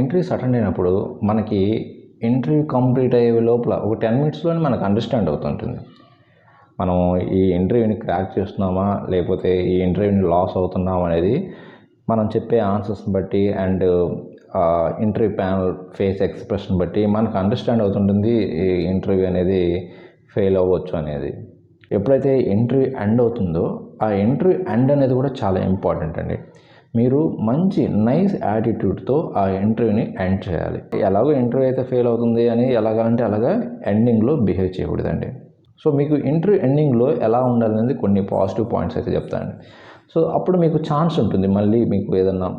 Interviews attend అయినప్పుడు మనకి interview complete అయ్యే లోపల ఒక 10 మినిట్స్లోనే మనకు అండర్స్టాండ్ అవుతుంటుంది. మనం ఈ ఇంటర్వ్యూని క్రాక్ చేస్తున్నామా లేకపోతే ఈ ఇంటర్వ్యూని లాస్ అవుతున్నామా అనేది మనం చెప్పే ఆన్సర్స్ని బట్టి and interview panel face expression బట్టి మనకు అండర్స్టాండ్ అవుతుంటుంది ఈ ఇంటర్వ్యూ అనేది ఫెయిల్ అవ్వచ్చు అనేది. ఎప్పుడైతే ఇంటర్వ్యూ ఎండ్ అవుతుందో ఆ ఇంటర్వ్యూ ఎండ్ అనేది కూడా చాలా ఇంపార్టెంట్ అండి. మీరు మంచి నైస్ యాటిట్యూడ్తో ఆ ఇంటర్వ్యూని ఎండ్ చేయాలి. ఎలాగో ఇంటర్వ్యూ అయితే ఫెయిల్ అవుతుంది అని ఎలాగంటే అలాగా ఎండింగ్లో బిహేవ్ చేయకూడదండి. సో మీకు ఇంటర్వ్యూ ఎండింగ్లో ఎలా ఉండాలనేది కొన్ని పాజిటివ్ పాయింట్స్ అయితే చెప్తాను. సో అప్పుడు మీకు ఛాన్స్ ఉంటుంది మళ్ళీ మీకు ఏదన్నా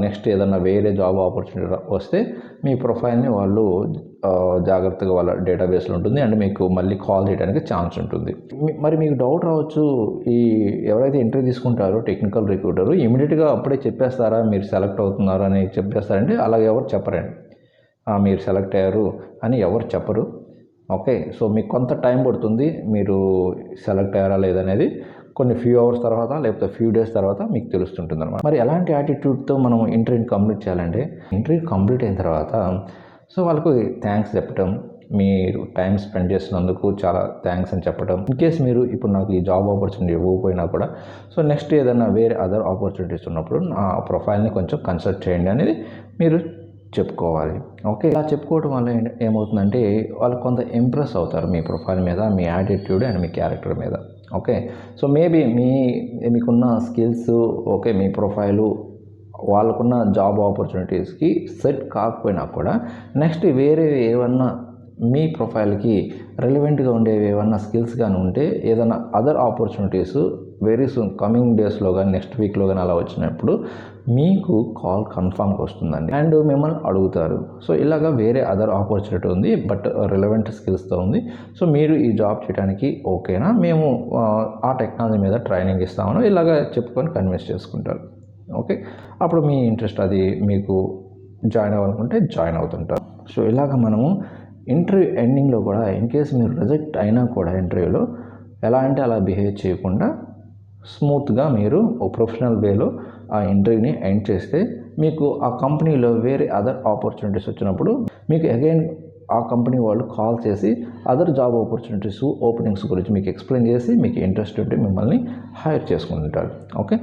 నెక్స్ట్ ఏదన్నా వేరే జాబ్ ఆపర్చునిటీ వస్తే మీ ప్రొఫైల్ని వాళ్ళు జాగ్రత్తగా వాళ్ళ డేటాబేస్లో ఉంటుంది అండ్ మీకు మళ్ళీ కాల్ చేయడానికి ఛాన్స్ ఉంటుంది. మరి మీకు డౌట్ రావచ్చు, ఈ ఎవరైతే ఇంటర్వ్యూ తీసుకుంటారో టెక్నికల్ రిక్రూటరు ఇమీడియట్గా అప్పుడే చెప్పేస్తారా మీరు సెలెక్ట్ అవుతున్నారు అని చెప్పేస్తారంటే అలా ఎవరు చెప్పరండి. మీరు సెలెక్ట్ అయ్యారు అని ఎవరు చెప్పరు. ఓకే, సో మీకు కొంత టైం పడుతుంది మీరు సెలెక్ట్ అయ్యారా లేదనేది కొన్ని ఫ్యూ అవర్స్ తర్వాత లేకపోతే ఫ్యూ డేస్ తర్వాత మీకు తెలుస్తుంటుంది అనమాట. మరి ఎలాంటి యాటిట్యూడ్తో మనం ఇంటర్వ్యూని కంప్లీట్ చేయాలంటే ఇంటర్వ్యూ కంప్లీట్ అయిన తర్వాత సో వాళ్ళకు థ్యాంక్స్ చెప్పటం, మీరు టైం స్పెండ్ చేసినందుకు చాలా థ్యాంక్స్ అని చెప్పడం. ఇన్కేస్ మీరు ఇప్పుడు నాకు ఈ జాబ్ ఆపర్చునిటీ ఇవ్వకపోయినా కూడా సో నెక్స్ట్ ఏదైనా వేరే అదర్ ఆపర్చునిటీస్ ఉన్నప్పుడు నా ప్రొఫైల్ని కొంచెం కన్సల్ట్ చేయండి అనేది మీరు చెప్పుకోవాలి. ఓకే, ఇలా చెప్పుకోవడం వల్ల ఏమవుతుందంటే వాళ్ళు కొంత ఇంప్రెస్ అవుతారు మీ ప్రొఫైల్ మీద, మీ యాటిట్యూడ్ అండ్ మీ క్యారెక్టర్ మీద. ఓకే, సో మేబీ మీకున్న స్కిల్స్ ఓకే మీ ప్రొఫైలు వాళ్ళకున్న జాబ్ ఆపర్చునిటీస్కి సెట్ కాకపోయినా కూడా నెక్స్ట్ వేరే ఏమన్నా మీ ప్రొఫైల్కి రిలవెంట్గా ఉండేవి ఏమన్నా స్కిల్స్ కానీ ఉంటే ఏదైనా other opportunities very soon coming డేస్లో కానీ నెక్స్ట్ వీక్లో కానీ అలా వచ్చినప్పుడు మీకు కాల్ కన్ఫామ్గా వస్తుందండి అండ్ మిమ్మల్ని అడుగుతారు. సో ఇలాగా వేరే అదర్ ఆపర్చునిటీ ఉంది బట్ రిలవెంట్ స్కిల్స్తో ఉంది, సో మీరు ఈ జాబ్ చేయడానికి ఓకేనా, మేము ఆ టెక్నాలజీ మీద ట్రైనింగ్ ఇస్తామని ఇలాగా చెప్పుకొని కన్విన్స్ చేసుకుంటారు. ఓకే, అప్పుడు మీ ఇంట్రెస్ట్ అది మీకు జాయిన్ అవ్వాలనుకుంటే జాయిన్ అవుతుంటారు. సో ఇలాగ మనము ఇంటర్వ్యూ ఎండింగ్లో కూడా ఇన్కేస్ మీరు రిజెక్ట్ అయినా కూడా ఇంటర్వ్యూలో ఎలా అంటే అలా బిహేవ్ చేయకుండా స్మూత్గా మీరు ఒక ప్రొఫెషనల్ వేలో ఆ ఇంటర్వ్యూని ఎండ్ చేస్తే మీకు ఆ కంపెనీలో వేరే అదర్ ఆపర్చునిటీస్ వచ్చినప్పుడు మీకు అగైన్ ఆ కంపెనీ వాళ్ళు కాల్ చేసి అదర్ జాబ్ ఆపర్చునిటీస్ ఓపెనింగ్స్ గురించి మీకు ఎక్స్ప్లెయిన్ చేసి మీకు ఇంట్రెస్ట్ ఉంటే మిమ్మల్ని హైర్ చేసుకుంటుంటారు. ఓకే,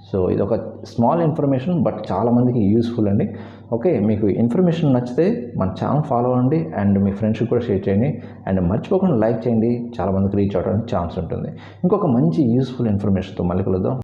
సో ఇది ఒక స్మాల్ ఇన్ఫర్మేషన్ బట్ చాలామందికి యూస్ఫుల్ అండి. ఓకే, మీకు ఇన్ఫర్మేషన్ నచ్చితే మన ఛానల్ ఫాలో అవ్వండి అండ్ మీ ఫ్రెండ్స్కి కూడా షేర్ చేయండి అండ్ మర్చిపోకుండా లైక్ చేయండి, చాలామందికి రీచ్ అవ్వడానికి ఛాన్స్ ఉంటుంది. ఇంకొక మంచి యూస్ఫుల్ ఇన్ఫర్మేషన్తో మళ్ళీ కలుద్దాం.